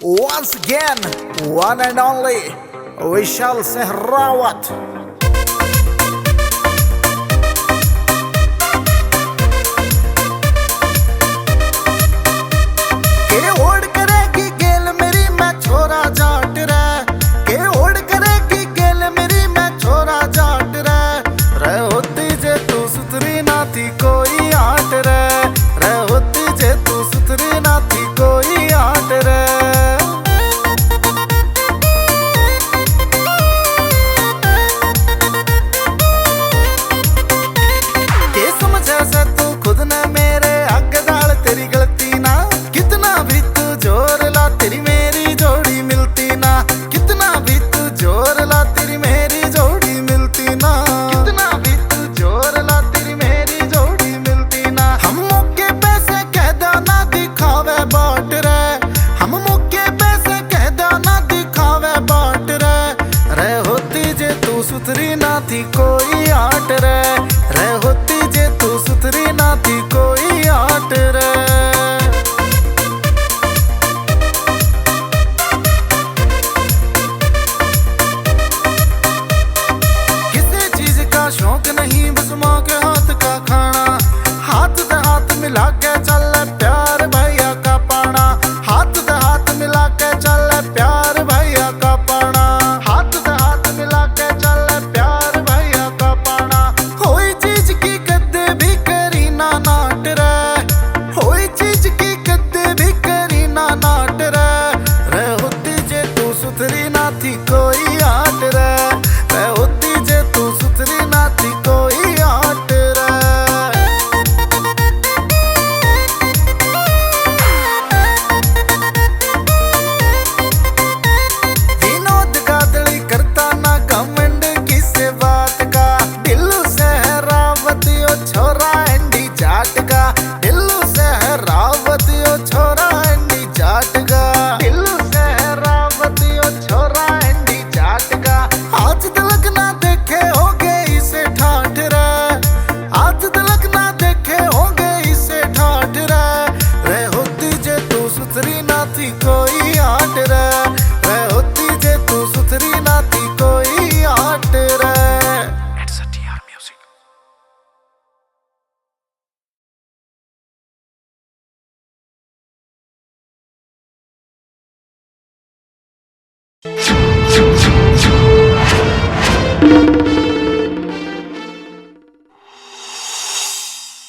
Once again, one and only Vishal Sehrawat. कोई आट रे होती जे तू सुतरी ना थी कोई आट रे के समझे से तू खुद ने मेरे आगे डाल तेरी गलती ना कितना भी तू जोर ला तेरी में